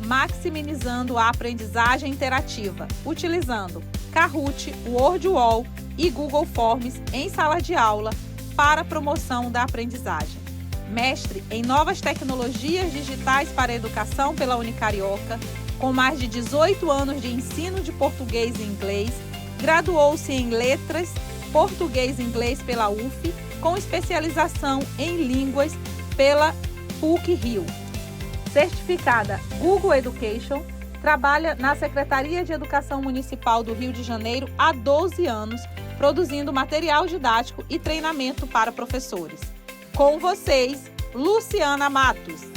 maximizando a aprendizagem interativa, utilizando Kahoot, WordWall e Google Forms em sala de aula para a promoção da aprendizagem. Mestre em novas tecnologias digitais para a educação pela Unicarioca, com mais de 18 anos de ensino de português e inglês, graduou-se em letras, português e inglês pela UF, com especialização em línguas pela PUC-Rio. Certificada Google Education, trabalha na Secretaria de Educação Municipal do Rio de Janeiro há 12 anos, produzindo material didático e treinamento para professores. Com vocês, Luciana Matos.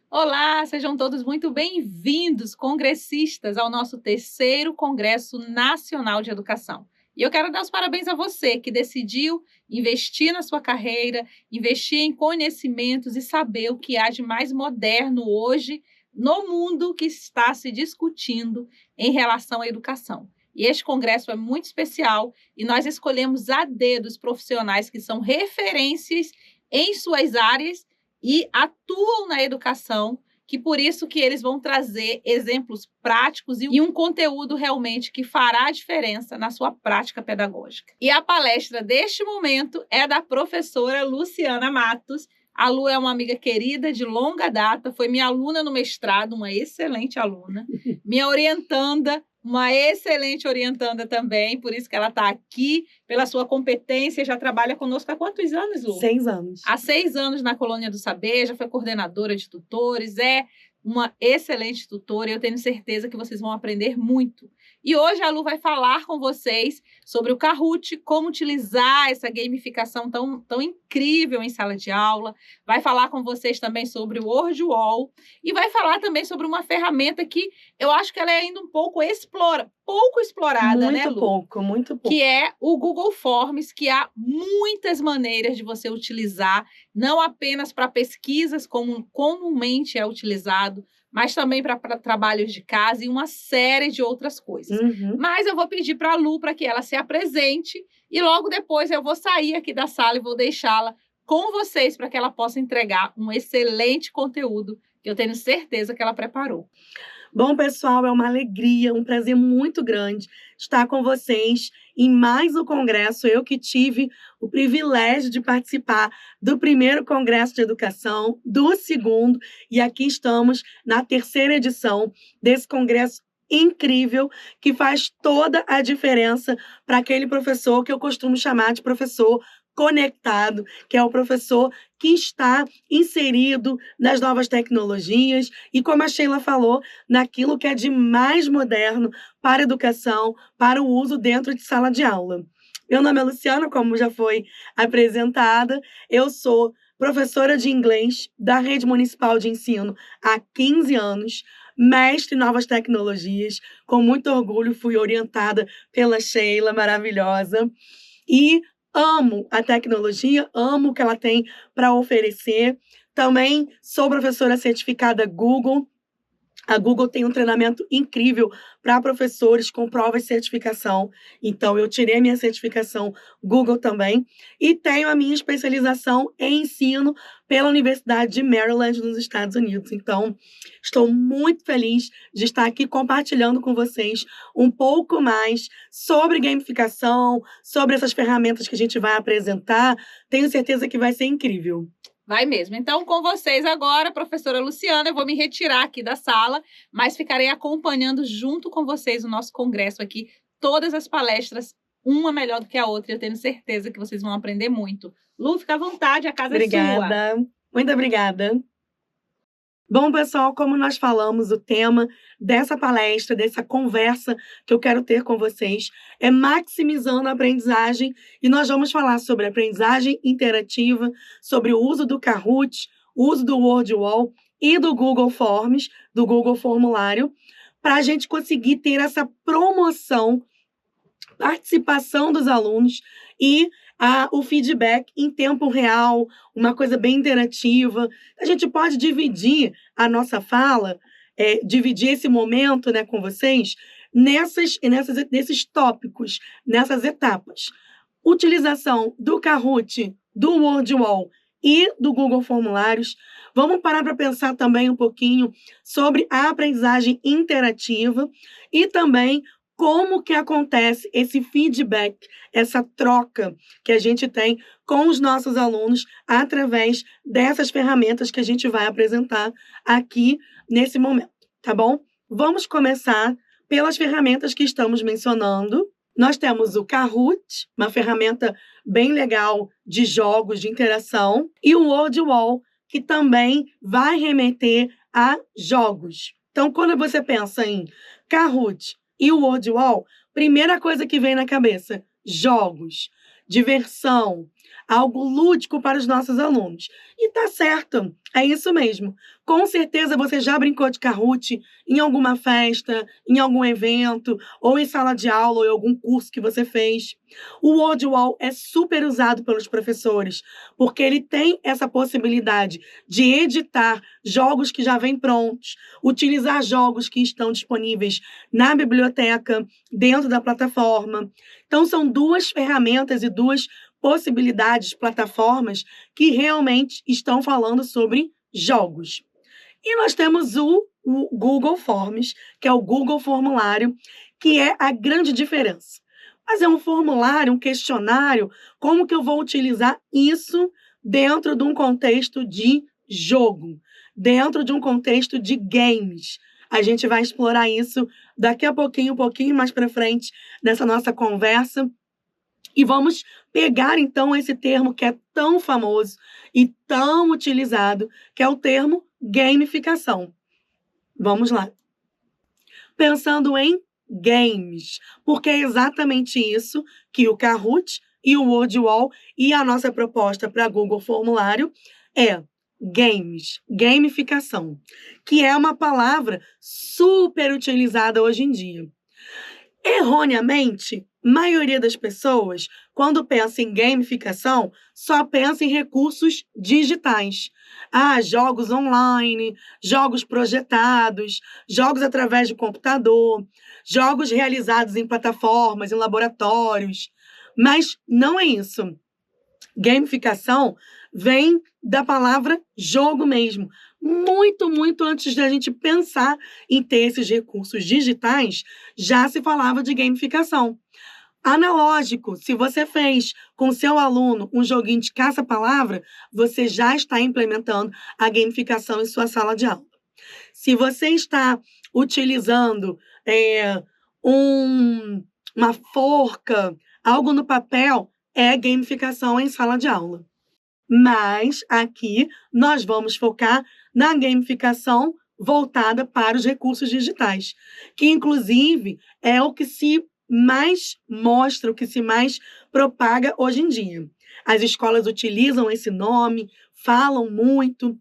Olá, sejam todos muito bem-vindos, congressistas, ao nosso 3º Congresso Nacional de Educação. E eu quero dar os parabéns a você que decidiu investir na sua carreira, investir em conhecimentos e saber o que há de mais moderno hoje no mundo que está se discutindo em relação à educação. E este congresso é muito especial e nós escolhemos a dedo os profissionais que são referências em suas áreas e atuam na educação, que por isso que eles vão trazer exemplos práticos e um conteúdo realmente que fará a diferença na sua prática pedagógica. E a palestra deste momento é da professora Luciana Matos. A Lu é uma amiga querida de longa data, foi minha aluna no mestrado, uma excelente aluna, minha orientanda, uma excelente orientanda também, por isso que ela está aqui, pela sua competência, já trabalha conosco há quantos anos, Lu? 6 anos. Há 6 anos na Colônia do Saber, já foi coordenadora de tutores, é uma excelente tutora e eu tenho certeza que vocês vão aprender muito. E hoje a Lu vai falar com vocês sobre o Kahoot, como utilizar essa gamificação tão incrível em sala de aula, vai falar com vocês também sobre o WordWall e vai falar também sobre uma ferramenta que eu acho que ela é ainda um pouco explorada, né, Lu? Muito pouco. Que é o Google Forms, que há muitas maneiras de você utilizar, não apenas para pesquisas, como comumente é utilizado, mas também para trabalhos de casa e uma série de outras coisas. Mas eu vou pedir para a Lu para que ela se apresente e logo depois eu vou sair aqui da sala e vou deixá-la com vocês para que ela possa entregar um excelente conteúdo que eu tenho certeza que ela preparou. Bom, pessoal, é uma alegria, um prazer muito grande estar com vocês em mais um congresso. Eu que tive o privilégio de participar do 1º Congresso de Educação, do 2º, e aqui estamos na 3ª edição desse congresso incrível que faz toda a diferença para aquele professor que eu costumo chamar de professor conectado, que é o professor que está inserido nas novas tecnologias e, como a Sheila falou, naquilo que é de mais moderno para a educação, para o uso dentro de sala de aula. Meu nome é Luciana, como já foi apresentada, eu sou professora de inglês da Rede Municipal de Ensino há 15 anos, mestre em novas tecnologias, com muito orgulho fui orientada pela Sheila, maravilhosa, e amo a tecnologia, amo o que ela tem para oferecer. Também sou professora certificada Google. A Google tem um treinamento incrível para professores com provas de certificação. Então, eu tirei a minha certificação Google também. E tenho a minha especialização em ensino pela Universidade de Maryland, nos Estados Unidos. Então, estou muito feliz de estar aqui compartilhando com vocês um pouco mais sobre gamificação, sobre essas ferramentas que a gente vai apresentar. Tenho certeza que vai ser incrível. Vai mesmo. Então, com vocês agora, professora Luciana, eu vou me retirar aqui da sala, mas ficarei acompanhando junto com vocês o nosso congresso aqui, todas as palestras, uma melhor do que a outra, e eu tenho certeza que vocês vão aprender muito. Lu, fica à vontade, a casa é sua. Obrigada. Muito obrigada. Bom, pessoal, como nós falamos, o tema dessa palestra, dessa conversa que eu quero ter com vocês é maximizando a aprendizagem, e nós vamos falar sobre aprendizagem interativa, sobre o uso do Kahoot, o uso do WordWall e do Google Forms, do Google Formulário, para a gente conseguir ter essa promoção, participação dos alunos e o feedback em tempo real, uma coisa bem interativa. A gente pode dividir a nossa fala, dividir esse momento, né, com vocês nesses tópicos, nessas etapas. Utilização do Kahoot do WordWall e do Google Formulários, vamos parar para pensar também um pouquinho sobre a aprendizagem interativa e também como que acontece esse feedback, essa troca que a gente tem com os nossos alunos através dessas ferramentas que a gente vai apresentar aqui nesse momento, tá bom? Vamos começar pelas ferramentas que estamos mencionando. Nós temos o Kahoot, uma ferramenta bem legal de jogos, de interação, e o WordWall, que também vai remeter a jogos. Então, quando você pensa em Kahoot e o WordWall, primeira coisa que vem na cabeça, jogos, diversão, algo lúdico para os nossos alunos. E tá certo, é isso mesmo. Com certeza você já brincou de Kahoot em alguma festa, em algum evento, ou em sala de aula, ou em algum curso que você fez. O WordWall é super usado pelos professores, porque ele tem essa possibilidade de editar jogos que já vêm prontos, utilizar jogos que estão disponíveis na biblioteca, dentro da plataforma. Então, são duas ferramentas e duas possibilidades, plataformas que realmente estão falando sobre jogos. E nós temos o Google Forms, que é o Google Formulário, que é a grande diferença. Mas é um formulário, um questionário, como que eu vou utilizar isso dentro de um contexto de jogo, dentro de um contexto de games? A gente vai explorar isso daqui a pouquinho, um pouquinho mais para frente nessa nossa conversa. E vamos pegar, então, esse termo que é tão famoso e tão utilizado, que é o termo gamificação. Vamos lá. Pensando em games, porque é exatamente isso que o Kahoot e o WordWall e a nossa proposta para Google Formulário é games, gamificação, que é uma palavra super utilizada hoje em dia. Erroneamente, a maioria das pessoas, quando pensa em gamificação, só pensa em recursos digitais. Jogos online, jogos projetados, jogos através de computador, jogos realizados em plataformas, em laboratórios. Mas não é isso. Gamificação vem da palavra jogo mesmo. Muito, muito antes da gente pensar em ter esses recursos digitais, já se falava de gamificação. Analógico, se você fez com seu aluno um joguinho de caça-palavra, você já está implementando a gamificação em sua sala de aula. Se você está utilizando uma forca, algo no papel, é gamificação em sala de aula. Mas aqui nós vamos focar na gamificação voltada para os recursos digitais, que inclusive é o que se mais mostra, o que se mais propaga hoje em dia. As escolas utilizam esse nome, falam muito,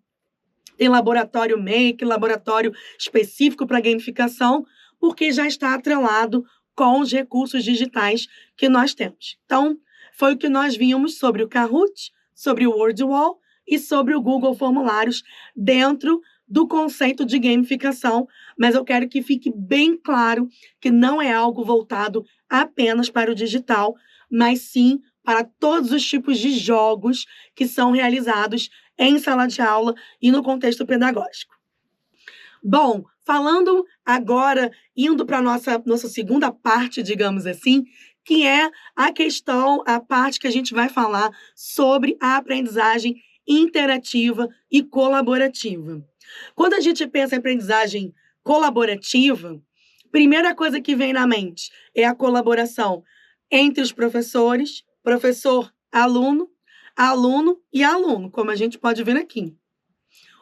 tem laboratório Make, laboratório específico para gamificação, porque já está atrelado com os recursos digitais que nós temos. Então, foi o que nós vimos sobre o Kahoot, sobre o WordWall e sobre o Google Formulários dentro do conceito de gamificação, mas eu quero que fique bem claro que não é algo voltado apenas para o digital, mas sim para todos os tipos de jogos que são realizados em sala de aula e no contexto pedagógico. Bom, falando agora, indo para a nossa segunda parte, digamos assim, que é a parte que a gente vai falar sobre a aprendizagem interativa e colaborativa. Quando a gente pensa em aprendizagem colaborativa, primeira coisa que vem na mente é a colaboração entre os professores, professor, aluno, aluno e aluno, como a gente pode ver aqui.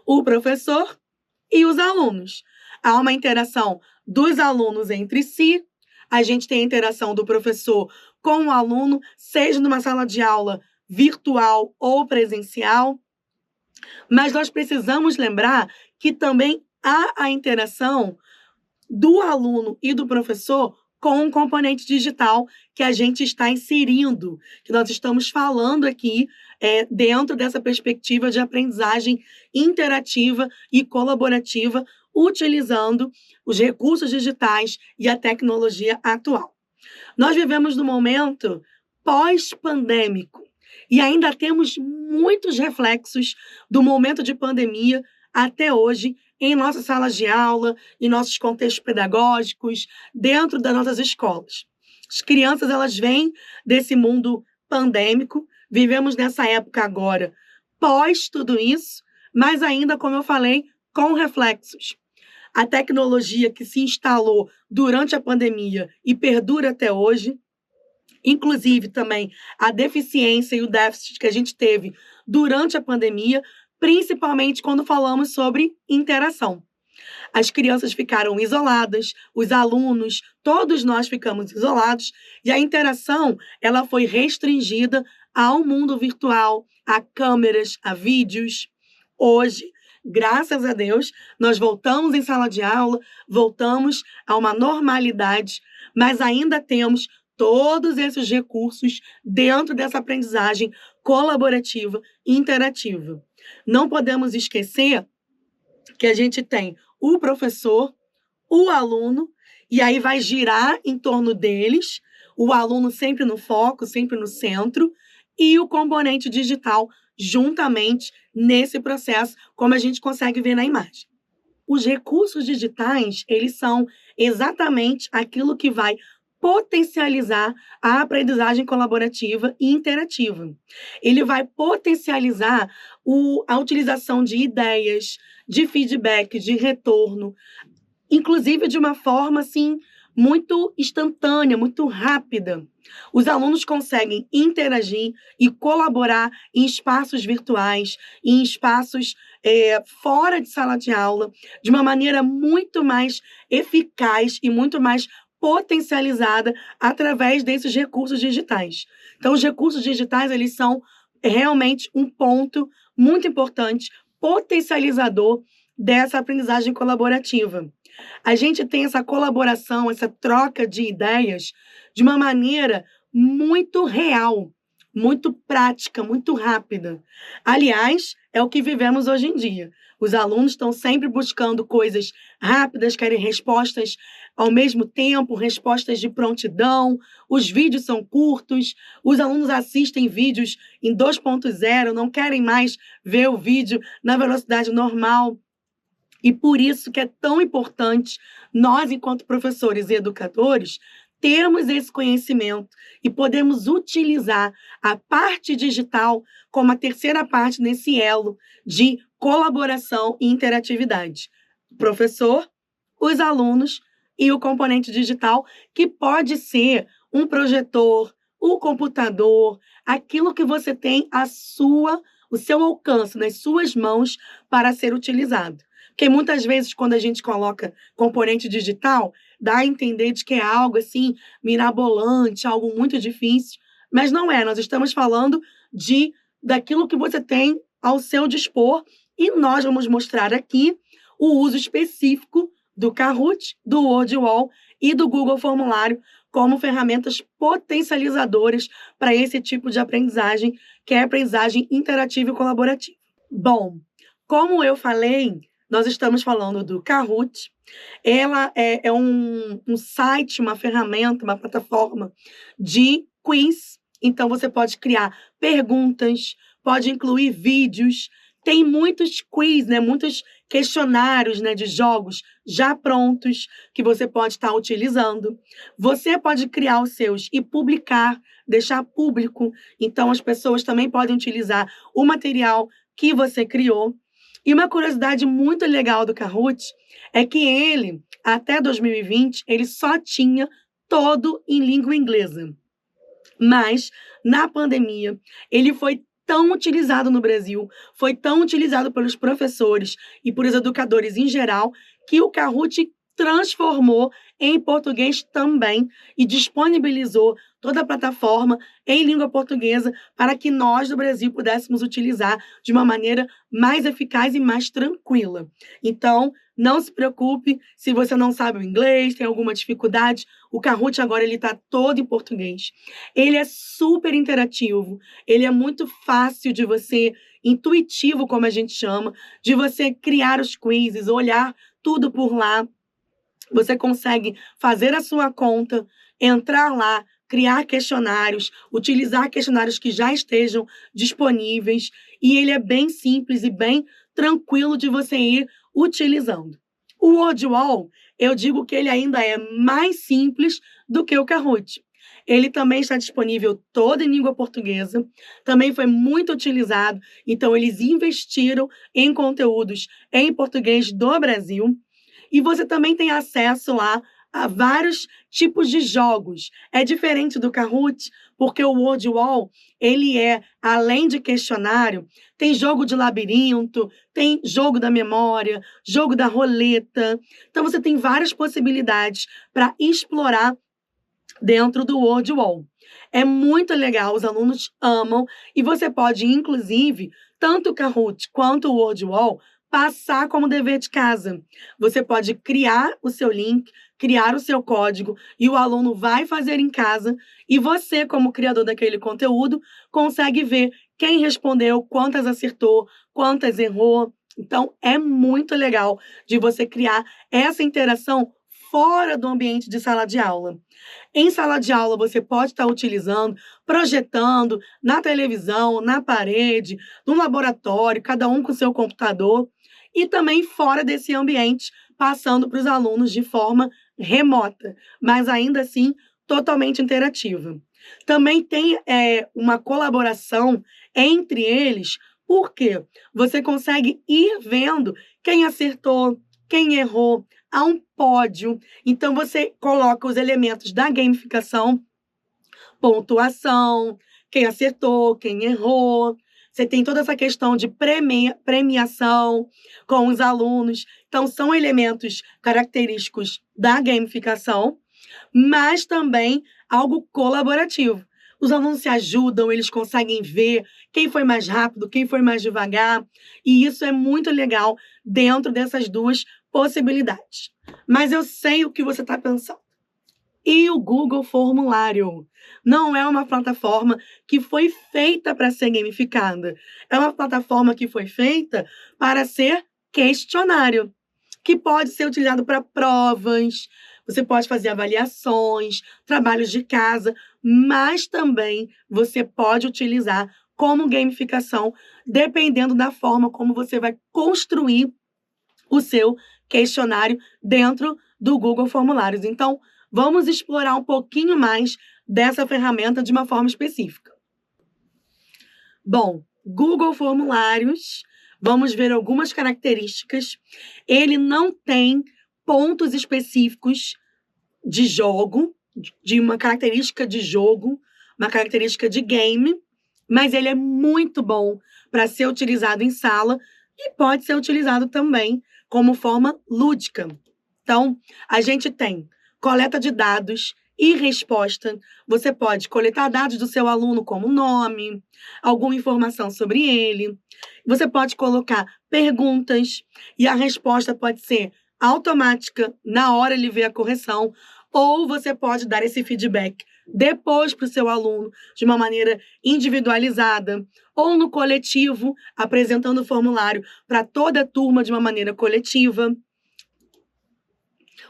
O professor e os alunos. Há uma interação dos alunos entre si, a gente tem a interação do professor com o aluno, seja numa sala de aula virtual ou presencial, mas nós precisamos lembrar que também há a interação do aluno e do professor com um componente digital que a gente está inserindo, que nós estamos falando aqui dentro dessa perspectiva de aprendizagem interativa e colaborativa, utilizando os recursos digitais e a tecnologia atual. Nós vivemos num momento pós-pandêmico. E ainda temos muitos reflexos do momento de pandemia até hoje em nossas salas de aula, em nossos contextos pedagógicos, dentro das nossas escolas. As crianças, elas vêm desse mundo pandêmico, vivemos nessa época agora pós tudo isso, mas ainda, como eu falei, com reflexos. A tecnologia que se instalou durante a pandemia e perdura até hoje, inclusive também a deficiência e o déficit que a gente teve durante a pandemia, principalmente quando falamos sobre interação. As crianças ficaram isoladas, os alunos, todos nós ficamos isolados, e a interação ela foi restringida ao mundo virtual, a câmeras, a vídeos. Hoje, graças a Deus, nós voltamos em sala de aula, voltamos a uma normalidade, mas ainda temos todos esses recursos dentro dessa aprendizagem colaborativa e interativa. Não podemos esquecer que a gente tem o professor, o aluno, e aí vai girar em torno deles, o aluno sempre no foco, sempre no centro, e o componente digital juntamente nesse processo, como a gente consegue ver na imagem. Os recursos digitais, eles são exatamente aquilo que vai potencializar a aprendizagem colaborativa e interativa. Ele vai potencializar a utilização de ideias, de feedback, de retorno, inclusive de uma forma assim muito instantânea, muito rápida. Os alunos conseguem interagir e colaborar em espaços virtuais, em espaços fora de sala de aula, de uma maneira muito mais eficaz e muito mais potencializada através desses recursos digitais. Então, os recursos digitais, eles são realmente um ponto muito importante, potencializador dessa aprendizagem colaborativa. A gente tem essa colaboração, essa troca de ideias de uma maneira muito real, muito prática, muito rápida. Aliás, é o que vivemos hoje em dia. Os alunos estão sempre buscando coisas rápidas, querem respostas ao mesmo tempo, respostas de prontidão, os vídeos são curtos, os alunos assistem vídeos em 2.0, não querem mais ver o vídeo na velocidade normal. E por isso que é tão importante nós, enquanto professores e educadores, termos esse conhecimento e podemos utilizar a parte digital como a terceira parte nesse elo de colaboração e interatividade. O professor, os alunos e o componente digital, que pode ser um projetor, um computador, aquilo que você tem o seu alcance, nas suas mãos para ser utilizado. Porque muitas vezes, quando a gente coloca componente digital, dá a entender de que é algo assim, mirabolante, algo muito difícil, mas não é. Nós estamos falando daquilo que você tem ao seu dispor e nós vamos mostrar aqui o uso específico do Kahoot, do WordWall e do Google Formulário como ferramentas potencializadoras para esse tipo de aprendizagem, que é a aprendizagem interativa e colaborativa. Bom, como eu falei, nós estamos falando do Kahoot. Ela é um site, uma ferramenta, uma plataforma de quiz. Então, você pode criar perguntas, pode incluir vídeos. Tem muitos quiz, muitos questionários de jogos já prontos que você pode estar utilizando. Você pode criar os seus e publicar, deixar público. Então, as pessoas também podem utilizar o material que você criou. E uma curiosidade muito legal do Kahoot é que ele, até 2020, ele só tinha todo em língua inglesa. Mas, na pandemia, ele foi tão utilizado no Brasil, foi tão utilizado pelos professores e por os educadores em geral, que o Kahoot transformou em português também e disponibilizou toda a plataforma em língua portuguesa para que nós do Brasil pudéssemos utilizar de uma maneira mais eficaz e mais tranquila. Então, não se preocupe se você não sabe o inglês, tem alguma dificuldade, o Kahoot agora ele está todo em português. Ele é super interativo, ele é muito fácil de você, intuitivo como a gente chama, de você criar os quizzes, olhar tudo por lá. Você consegue fazer a sua conta, entrar lá, criar questionários, utilizar questionários que já estejam disponíveis, e ele é bem simples e bem tranquilo de você ir utilizando. O WordWall, eu digo que ele ainda é mais simples do que o Kahoot. Ele também está disponível todo em língua portuguesa, também foi muito utilizado, então eles investiram em conteúdos em português do Brasil, e você também tem acesso lá a vários tipos de jogos. É diferente do Kahoot, porque o WordWall, ele é, além de questionário, tem jogo de labirinto, tem jogo da memória, jogo da roleta. Então, você tem várias possibilidades para explorar dentro do WordWall. É muito legal, os alunos amam, e você pode, inclusive, tanto o Kahoot quanto o WordWall, passar como dever de casa. Você pode criar o seu link, criar o seu código, e o aluno vai fazer em casa, e você, como criador daquele conteúdo, consegue ver quem respondeu, quantas acertou, quantas errou. Então, é muito legal de você criar essa interação fora do ambiente de sala de aula. Em sala de aula, você pode estar utilizando, projetando na televisão, na parede, no laboratório, cada um com seu computador, e também fora desse ambiente, passando para os alunos de forma remota, mas ainda assim totalmente interativa. Também tem uma colaboração entre eles, porque você consegue ir vendo quem acertou, quem errou, há um pódio. Então, você coloca os elementos da gamificação, pontuação, quem acertou, quem errou. Você tem toda essa questão de premiação com os alunos. Então, são elementos característicos da gamificação, mas também algo colaborativo. Os alunos se ajudam, eles conseguem ver quem foi mais rápido, quem foi mais devagar, e isso é muito legal dentro dessas duas possibilidades. Mas eu sei o que você está pensando. E o Google Formulário? Não é uma plataforma que foi feita para ser gamificada. É uma plataforma que foi feita para ser questionário, que pode ser utilizado para provas, você pode fazer avaliações, trabalhos de casa, mas também você pode utilizar como gamificação, dependendo da forma como você vai construir o seu questionário dentro do Google Formulários. Então, vamos explorar um pouquinho mais dessa ferramenta de uma forma específica. Bom, Google Formulários, vamos ver algumas características. Ele não tem pontos específicos de jogo, de uma característica de jogo, uma característica de game, mas ele é muito bom para ser utilizado em sala e pode ser utilizado também como forma lúdica. Então, a gente tem coleta de dados e resposta. Você pode coletar dados do seu aluno, como nome, alguma informação sobre ele. Você pode colocar perguntas e a resposta pode ser automática, na hora ele vê a correção, ou você pode dar esse feedback depois para o seu aluno, de uma maneira individualizada, ou no coletivo, apresentando o formulário para toda a turma de uma maneira coletiva.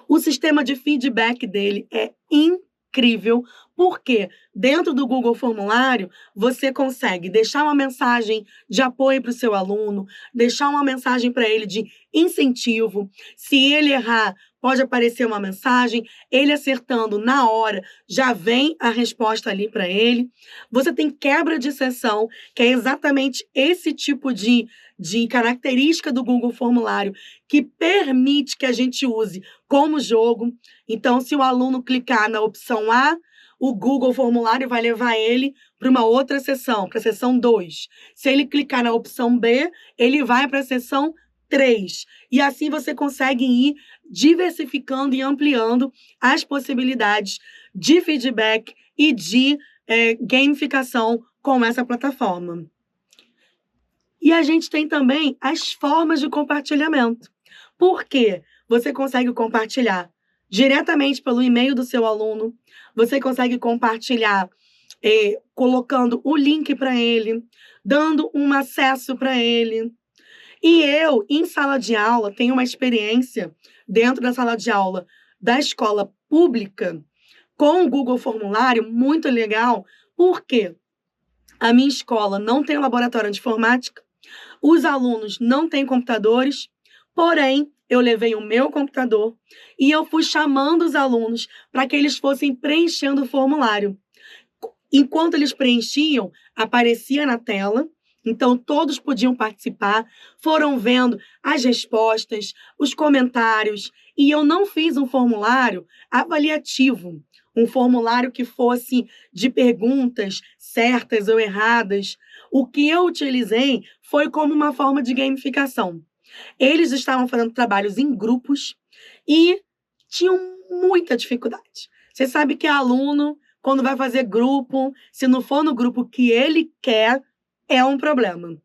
O sistema de feedback dele é incrível, porque dentro do Google Formulário, você consegue deixar uma mensagem de apoio para o seu aluno, deixar uma mensagem para ele de incentivo. Se ele errar, pode aparecer uma mensagem, ele acertando na hora, já vem a resposta ali para ele. Você tem quebra de sessão, que é exatamente esse tipo de característica do Google Formulário, que permite que a gente use como jogo. Então, se o aluno clicar na opção A, o Google Formulário vai levar ele para uma outra seção, para a seção 2. Se ele clicar na opção B, ele vai para a seção 3. E assim você consegue ir diversificando e ampliando as possibilidades de feedback e de gamificação com essa plataforma. E a gente tem também as formas de compartilhamento. Por quê? Você consegue compartilhar diretamente pelo e-mail do seu aluno, você consegue compartilhar colocando o link para ele, dando um acesso para ele. E eu, em sala de aula, tenho uma experiência dentro da sala de aula da escola pública com o Google Formulário, muito legal, porque a minha escola não tem laboratório de informática, os alunos não têm computadores, porém, eu levei o meu computador e eu fui chamando os alunos para que eles fossem preenchendo o formulário. Enquanto eles preenchiam, aparecia na tela, então todos podiam participar, foram vendo as respostas, os comentários, e eu não fiz um formulário avaliativo, um formulário que fosse de perguntas certas ou erradas. O que eu utilizei foi como uma forma de gamificação. Eles estavam fazendo trabalhos em grupos e tinham muita dificuldade. Você sabe que aluno, quando vai fazer grupo, se não for no grupo que ele quer, é um problema.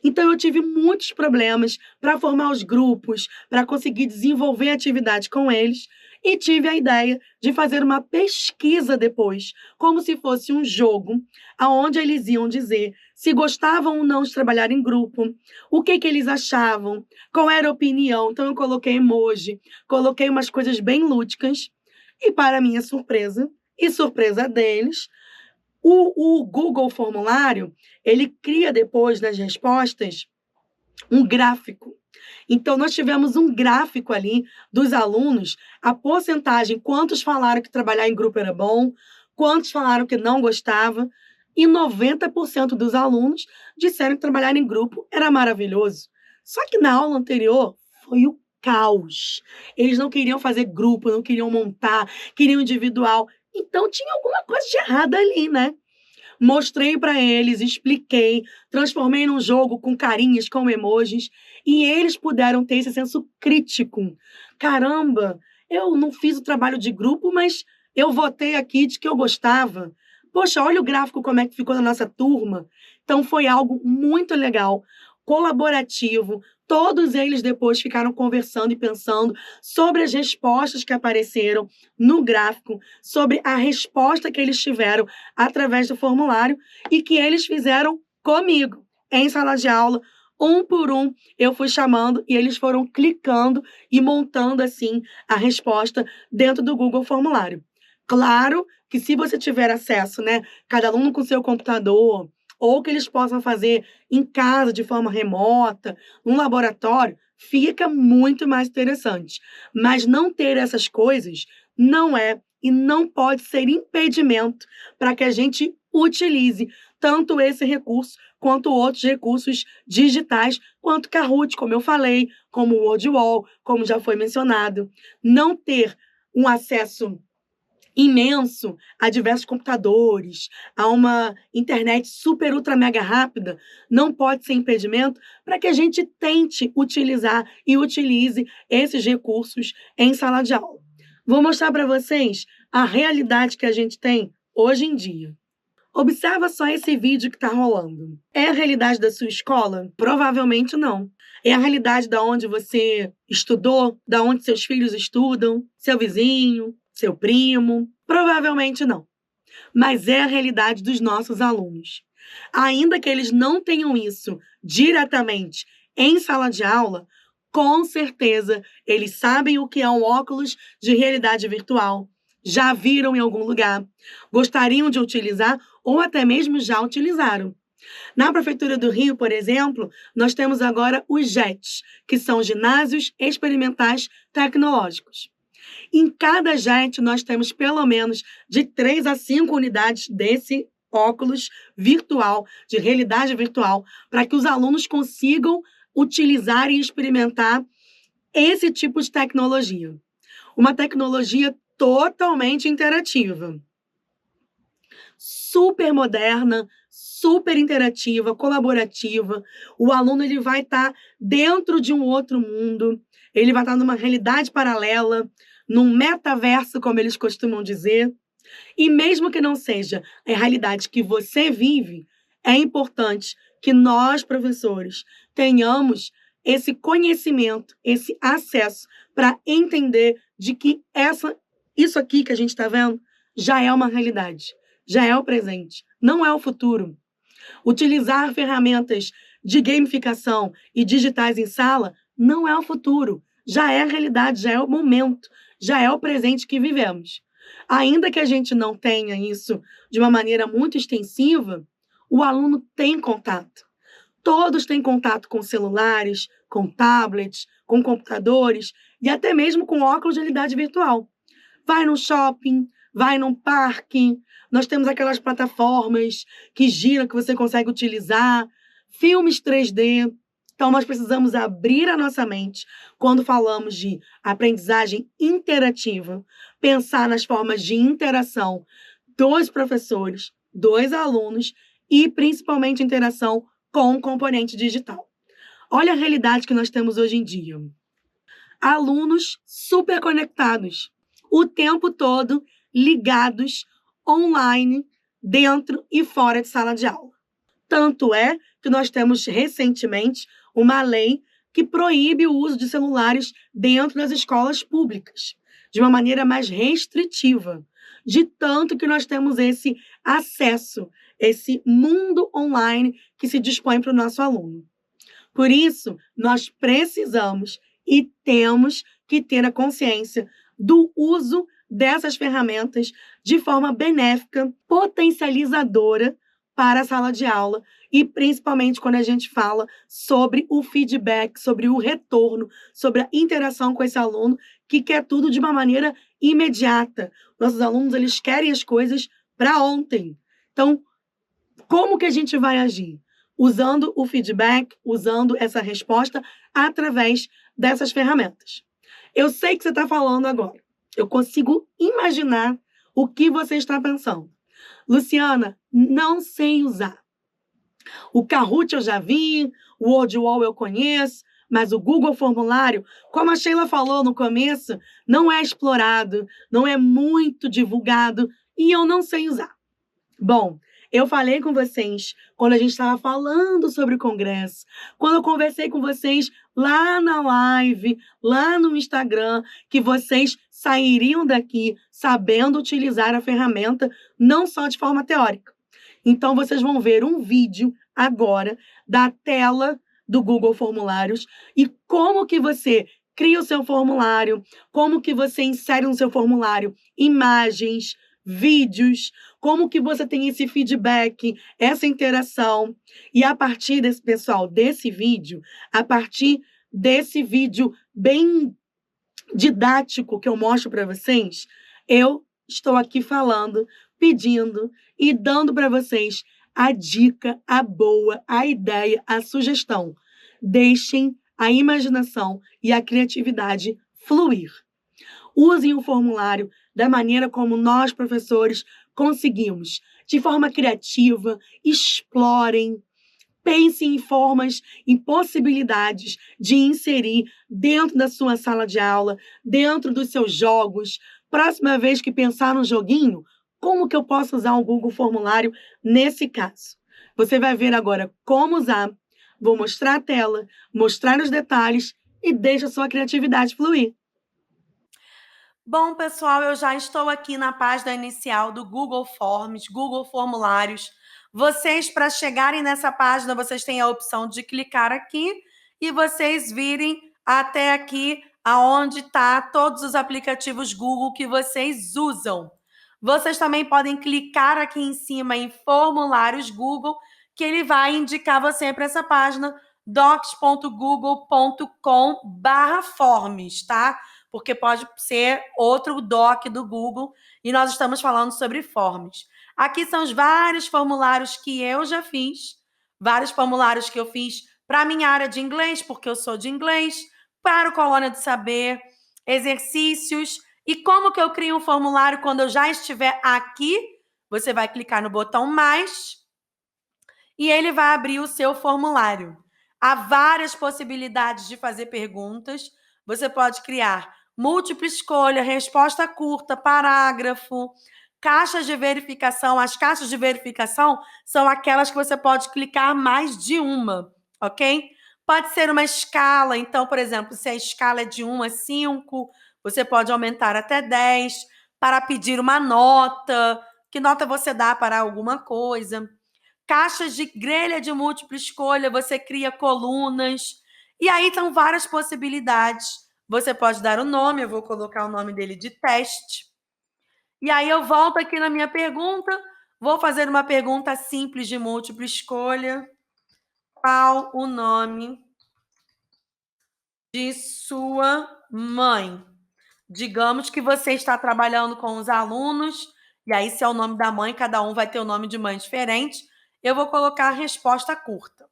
Então, eu tive muitos problemas para formar os grupos, para conseguir desenvolver atividade com eles, e tive a ideia de fazer uma pesquisa depois, como se fosse um jogo, aonde eles iam dizer se gostavam ou não de trabalhar em grupo, o que eles achavam, qual era a opinião. Então, eu coloquei emoji, coloquei umas coisas bem lúdicas, e para minha surpresa, e surpresa deles, o Google Formulário, ele cria depois nas respostas um gráfico. Então, nós tivemos um gráfico ali dos alunos, a porcentagem, quantos falaram que trabalhar em grupo era bom, quantos falaram que não gostava, e 90% dos alunos disseram que trabalhar em grupo era maravilhoso. Só que na aula anterior foi o caos. Eles não queriam fazer grupo, não queriam montar, queriam individual. Então, tinha alguma coisa de errado ali, né? Mostrei para eles, expliquei, transformei num jogo com carinhas, com emojis, e eles puderam ter esse senso crítico. Caramba, eu não fiz o trabalho de grupo, mas eu votei aqui de que eu gostava. Poxa, olha o gráfico como é que ficou na nossa turma. Então, foi algo muito legal, colaborativo. Todos eles depois ficaram conversando e pensando sobre as respostas que apareceram no gráfico, sobre a resposta que eles tiveram através do formulário e que eles fizeram comigo, em sala de aula, um por um, eu fui chamando e eles foram clicando e montando, assim, a resposta dentro do Google Formulário. Claro que se você tiver acesso, né, cada aluno com seu computador, ou que eles possam fazer em casa de forma remota, num laboratório, fica muito mais interessante. Mas não ter essas coisas não é e não pode ser impedimento para que a gente utilize tanto esse recurso quanto outros recursos digitais, quanto Kahoot, como eu falei, como o WordWall, como já foi mencionado. Não ter um acesso imenso a diversos computadores, a uma internet super, ultra, mega rápida, não pode ser impedimento para que a gente tente utilizar e utilize esses recursos em sala de aula. Vou mostrar para vocês a realidade que a gente tem hoje em dia. Observa só esse vídeo que está rolando. É a realidade da sua escola? Provavelmente não. É a realidade da onde você estudou, da onde seus filhos estudam, seu vizinho, seu primo? Provavelmente não. Mas é a realidade dos nossos alunos. Ainda que eles não tenham isso diretamente em sala de aula, com certeza eles sabem o que é um óculos de realidade virtual. Já viram em algum lugar, gostariam de utilizar ou até mesmo já utilizaram. Na Prefeitura do Rio, por exemplo, nós temos agora os JETs, que são Ginásios Experimentais Tecnológicos. Em cada JET, nós temos pelo menos de 3 a 5 unidades desse óculos virtual, de realidade virtual, para que os alunos consigam utilizar e experimentar esse tipo de tecnologia. Uma tecnologia totalmente interativa. Super moderna, super interativa, colaborativa. O aluno ele vai estar dentro de um outro mundo, ele vai estar numa realidade paralela, num metaverso, como eles costumam dizer. E mesmo que não seja a realidade que você vive, é importante que nós, professores, tenhamos esse conhecimento, esse acesso para entender de que isso aqui que a gente está vendo já é uma realidade, já é o presente, não é o futuro. Utilizar ferramentas de gamificação e digitais em sala não é o futuro, já é a realidade, já é o momento, já é o presente que vivemos. Ainda que a gente não tenha isso de uma maneira muito extensiva, o aluno tem contato. Todos têm contato com celulares, com tablets, com computadores e até mesmo com óculos de realidade virtual. Vai no shopping, vai num parque, nós temos aquelas plataformas que giram, que você consegue utilizar, filmes 3D. Então, nós precisamos abrir a nossa mente quando falamos de aprendizagem interativa, pensar nas formas de interação dos professores, dos alunos e, principalmente, interação com o componente digital. Olha a realidade que nós temos hoje em dia. Alunos super conectados, o tempo todo ligados online, dentro e fora de sala de aula. Tanto é que nós temos recentemente uma lei que proíbe o uso de celulares dentro das escolas públicas, de uma maneira mais restritiva, de tanto que nós temos esse acesso, esse mundo online que se dispõe para o nosso aluno. Por isso, nós precisamos e temos que ter a consciência do uso dessas ferramentas de forma benéfica, potencializadora para a sala de aula e principalmente quando a gente fala sobre o feedback, sobre o retorno, sobre a interação com esse aluno que quer tudo de uma maneira imediata. Nossos alunos, eles querem as coisas para ontem. Então, como que a gente vai agir? Usando o feedback, usando essa resposta através dessas ferramentas. Eu sei que você está falando agora. Eu consigo imaginar o que você está pensando. Luciana, não sei usar. O Kahoot eu já vi, o Wordwall eu conheço, mas o Google Formulário, como a Sheila falou no começo, não é explorado, não é muito divulgado e eu não sei usar. Bom, eu falei com vocês quando a gente estava falando sobre o congresso, quando eu conversei com vocês lá na live, lá no Instagram, que vocês sairiam daqui sabendo utilizar a ferramenta não só de forma teórica. Então, vocês vão ver um vídeo agora da tela do Google Formulários e como que você cria o seu formulário, como que você insere no seu formulário imagens, vídeos, como que você tem esse feedback, essa interação. E a partir desse, pessoal, desse vídeo, a partir desse vídeo bem didático que eu mostro para vocês, eu estou aqui falando, pedindo e dando para vocês a dica, a boa, a ideia, a sugestão. Deixem a imaginação e a criatividade fluir. Usem o formulário da maneira como nós, professores, conseguimos. De forma criativa, explorem, pensem em formas, em possibilidades de inserir dentro da sua sala de aula, dentro dos seus jogos. Próxima vez que pensar num joguinho, como que eu posso usar o Google Formulário nesse caso? Você vai ver agora como usar. Vou mostrar a tela, mostrar os detalhes e deixa a sua criatividade fluir. Bom, pessoal, eu já estou aqui na página inicial do Google Forms, Google Formulários. Vocês, para chegarem nessa página, vocês têm a opção de clicar aqui e vocês virem até aqui aonde está todos os aplicativos Google que vocês usam. Vocês também podem clicar aqui em cima em Formulários Google, que ele vai indicar você para essa página docs.google.com/forms, tá? Porque pode ser outro doc do Google e nós estamos falando sobre forms. Aqui são os vários formulários que eu já fiz, vários formulários que eu fiz para a minha área de inglês, porque eu sou de inglês, para o Colônia do Saber, exercícios. E como que eu crio um formulário quando eu já estiver aqui? Você vai clicar no botão mais e ele vai abrir o seu formulário. Há várias possibilidades de fazer perguntas. Você pode criar múltipla escolha, resposta curta, parágrafo, caixas de verificação. As caixas de verificação são aquelas que você pode clicar mais de uma, ok? Pode ser uma escala. Então, por exemplo, se a escala é de 1 a 5, você pode aumentar até 10 para pedir uma nota. Que nota você dá para alguma coisa? Caixas de grelha de múltipla escolha, você cria colunas. E aí são várias possibilidades. Você pode dar o nome, eu vou colocar o nome dele de teste. E aí eu volto aqui na minha pergunta, vou fazer uma pergunta simples de múltipla escolha. Qual o nome de sua mãe? Digamos que você está trabalhando com os alunos, e aí, se é o nome da mãe, cada um vai ter o nome de mãe diferente. Eu vou colocar a resposta curta.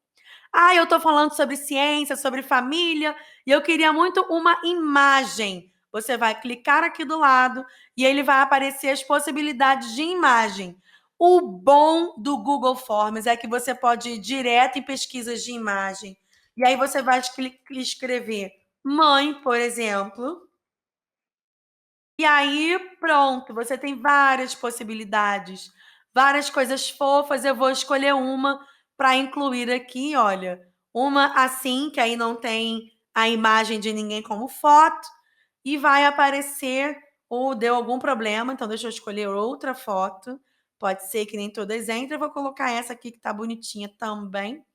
Eu estou falando sobre ciência, sobre família, e eu queria muito uma imagem. Você vai clicar aqui do lado e ele vai aparecer as possibilidades de imagem. O bom do Google Forms é que você pode ir direto em pesquisas de imagem. E aí você vai escrever mãe, por exemplo. E aí, pronto, você tem várias possibilidades, várias coisas fofas. Eu vou escolher uma para incluir aqui, olha. Uma assim, que aí não tem a imagem de ninguém como foto, e vai aparecer, ou deu algum problema, então deixa eu escolher outra foto. Pode ser que nem todas entrem, eu vou colocar essa aqui que tá bonitinha também.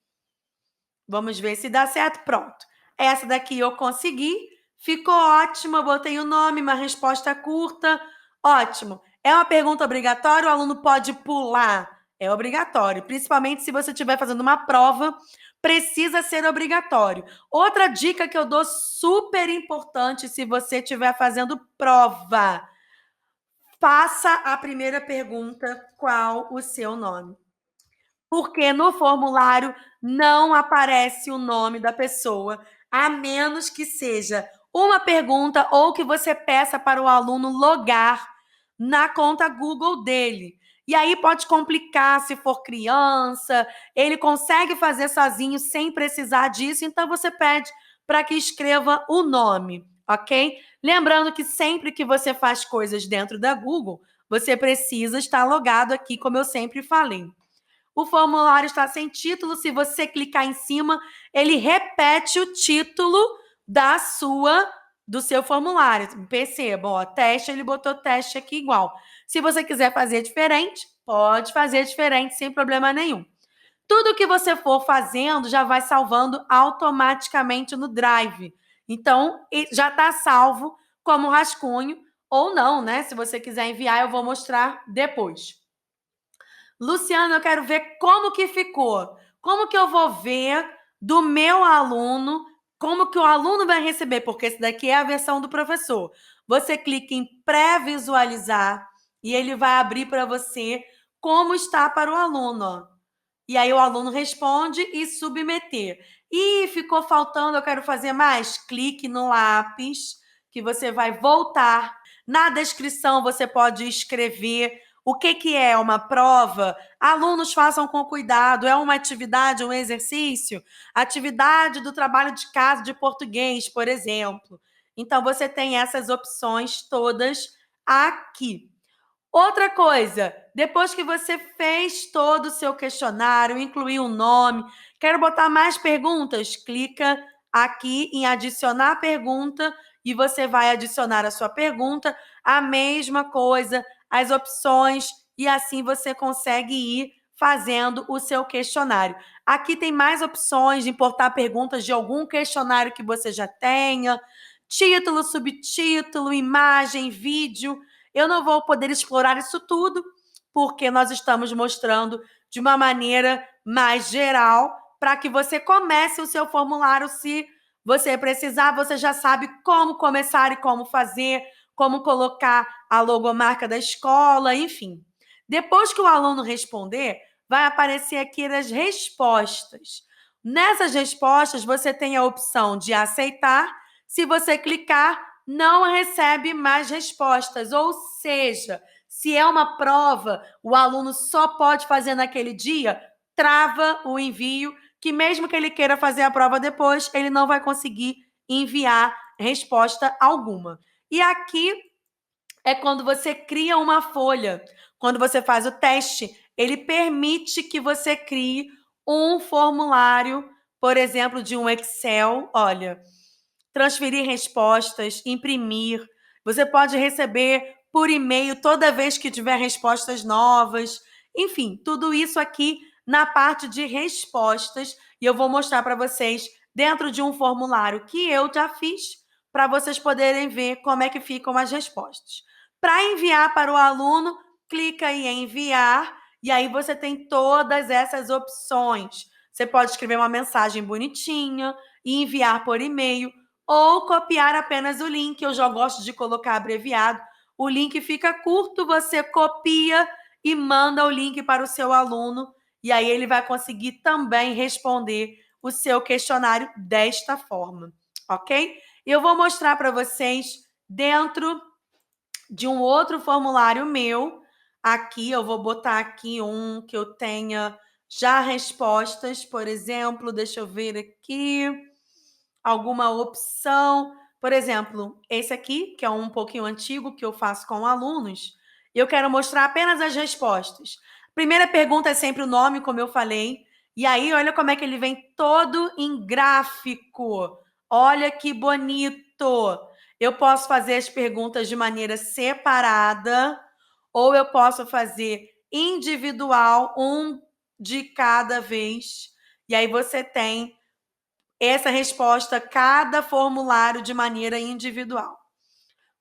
Vamos ver se dá certo. Pronto. Essa daqui eu consegui. Ficou ótimo. Eu botei o nome, uma resposta curta. Ótimo. É uma pergunta obrigatória? O aluno pode pular? É obrigatório. Principalmente se você estiver fazendo uma prova, precisa ser obrigatório. Outra dica que eu dou super importante se você estiver fazendo prova. Faça a primeira pergunta: qual o seu nome? Porque no formulário não aparece o nome da pessoa, a menos que seja uma pergunta ou que você peça para o aluno logar na conta Google dele. E aí pode complicar se for criança, ele consegue fazer sozinho sem precisar disso, então você pede para que escreva o nome, ok? Lembrando que sempre que você faz coisas dentro da Google, você precisa estar logado aqui, como eu sempre falei. O formulário está sem título. Se você clicar em cima, ele repete o título do seu formulário. Percebam, ó, teste, ele botou teste aqui igual. Se você quiser fazer diferente, pode fazer diferente sem problema nenhum. Tudo que você for fazendo já vai salvando automaticamente no Drive. Então, já está salvo como rascunho ou não, né? Se você quiser enviar, eu vou mostrar depois. Luciana, eu quero ver como que ficou. Como que eu vou ver do meu aluno, como que o aluno vai receber, porque esse daqui é a versão do professor. Você clica em pré-visualizar e ele vai abrir para você como está para o aluno. Ó. E aí o aluno responde e submeter. E ficou faltando, eu quero fazer mais? Clique no lápis que você vai voltar. Na descrição você pode escrever o que é uma prova. Alunos, façam com cuidado. É uma atividade, um exercício? Atividade do trabalho de casa de português, por exemplo. Então, você tem essas opções todas aqui. Outra coisa, depois que você fez todo o seu questionário, incluiu o nome, quero botar mais perguntas? Clica aqui em adicionar pergunta e você vai adicionar a sua pergunta, a mesma coisa, as opções, e assim você consegue ir fazendo o seu questionário. Aqui tem mais opções de importar perguntas de algum questionário que você já tenha, título, subtítulo, imagem, vídeo. Eu não vou poder explorar isso tudo, porque nós estamos mostrando de uma maneira mais geral para que você comece o seu formulário. Se você precisar, você já sabe como começar e como fazer, como colocar a logomarca da escola, enfim. Depois que o aluno responder, vai aparecer aqui as respostas. Nessas respostas, você tem a opção de aceitar. Se você clicar, não recebe mais respostas. Ou seja, se é uma prova, o aluno só pode fazer naquele dia, trava o envio, que mesmo que ele queira fazer a prova depois, ele não vai conseguir enviar resposta alguma. E aqui é quando você cria uma folha. Quando você faz o teste, ele permite que você crie um formulário, por exemplo, de um Excel. Olha, transferir respostas, imprimir. Você pode receber por e-mail toda vez que tiver respostas novas. Enfim, tudo isso aqui na parte de respostas. E eu vou mostrar para vocês dentro de um formulário que eu já fiz para vocês poderem ver como é que ficam as respostas. Para enviar para o aluno, clica em enviar e aí você tem todas essas opções. Você pode escrever uma mensagem bonitinha e enviar por e-mail ou copiar apenas o link. Eu já gosto de colocar abreviado. O link fica curto, você copia e manda o link para o seu aluno e aí ele vai conseguir também responder o seu questionário desta forma, ok? Eu vou mostrar para vocês dentro de um outro formulário meu. Aqui, eu vou botar aqui um que eu tenha já respostas, por exemplo, deixa eu ver aqui, alguma opção. Por exemplo, esse aqui, que é um pouquinho antigo, que eu faço com alunos, eu quero mostrar apenas as respostas. Primeira pergunta é sempre o nome, como eu falei, e aí olha como é que ele vem todo em gráfico. Olha que bonito! Eu posso fazer as perguntas de maneira separada ou eu posso fazer individual, um de cada vez. E aí você tem essa resposta, cada formulário de maneira individual.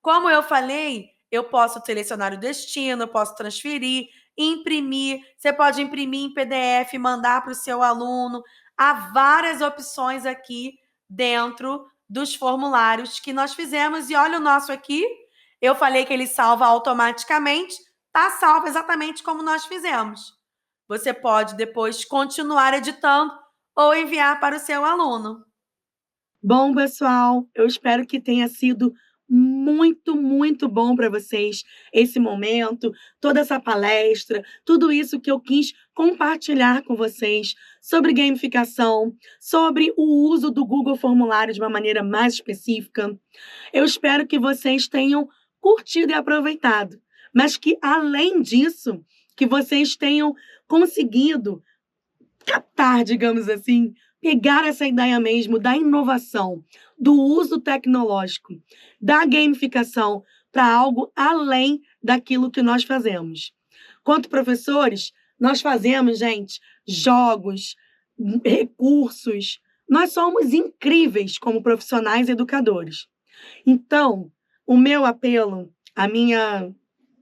Como eu falei, eu posso selecionar o destino, eu posso transferir, imprimir. Você pode imprimir em PDF, mandar para o seu aluno. Há várias opções aqui dentro dos formulários que nós fizemos. E olha o nosso aqui. Eu falei que ele salva automaticamente. Está salvo exatamente como nós fizemos. Você pode depois continuar editando ou enviar para o seu aluno. Bom, pessoal, eu espero que tenha sido muito, muito bom para vocês esse momento, toda essa palestra, tudo isso que eu quis compartilhar com vocês sobre gamificação, sobre o uso do Google Formulário de uma maneira mais específica. Eu espero que vocês tenham curtido e aproveitado, mas que, além disso, que vocês tenham conseguido captar, digamos assim, pegar essa ideia mesmo da inovação, do uso tecnológico, da gamificação para algo além daquilo que nós fazemos. Quanto professores, nós fazemos, gente, jogos, recursos. Nós somos incríveis como profissionais e educadores. Então, o meu apelo,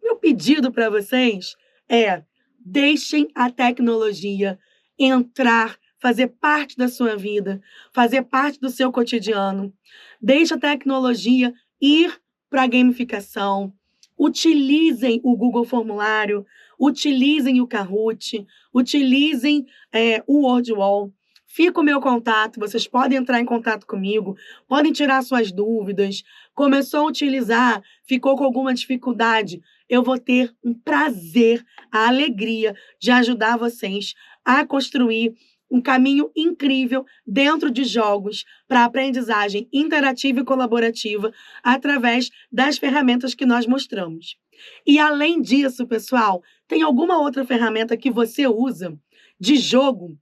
meu pedido para vocês é: deixem a tecnologia entrar, fazer parte da sua vida, fazer parte do seu cotidiano. Deixe a tecnologia ir para a gamificação. Utilizem o Google Formulário, utilizem o Kahoot, utilizem o WordWall. Fica o meu contato, vocês podem entrar em contato comigo, podem tirar suas dúvidas. Começou a utilizar, ficou com alguma dificuldade, eu vou ter um prazer, a alegria de ajudar vocês a construir um caminho incrível dentro de jogos para aprendizagem interativa e colaborativa através das ferramentas que nós mostramos. E além disso, pessoal, tem alguma outra ferramenta que você usa de jogo?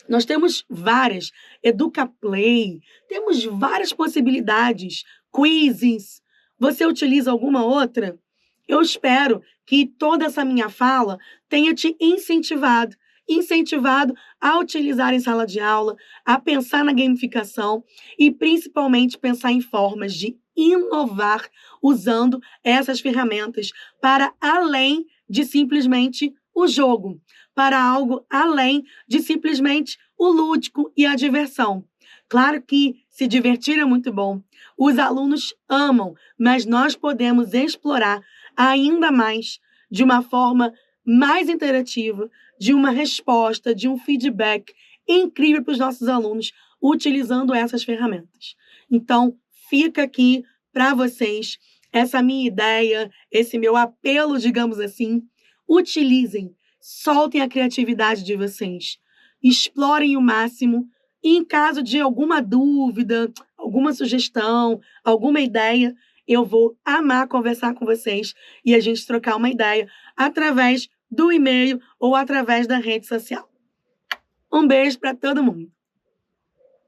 Nós temos várias, EducaPlay, temos várias possibilidades, quizzes. Você utiliza alguma outra? Eu espero que toda essa minha fala tenha te incentivado a utilizar em sala de aula, a pensar na gamificação e principalmente pensar em formas de inovar usando essas ferramentas para além de simplesmente o jogo, para algo além de simplesmente o lúdico e a diversão. Claro que se divertir é muito bom, os alunos amam, mas nós podemos explorar ainda mais de uma forma mais interativa, de uma resposta, de um feedback incrível para os nossos alunos utilizando essas ferramentas. Então, fica aqui para vocês essa minha ideia, esse meu apelo, digamos assim. Utilizem, soltem a criatividade de vocês, explorem o máximo e em caso de alguma dúvida, alguma sugestão, alguma ideia, eu vou amar conversar com vocês e a gente trocar uma ideia através do e-mail ou através da rede social. Um beijo para todo mundo.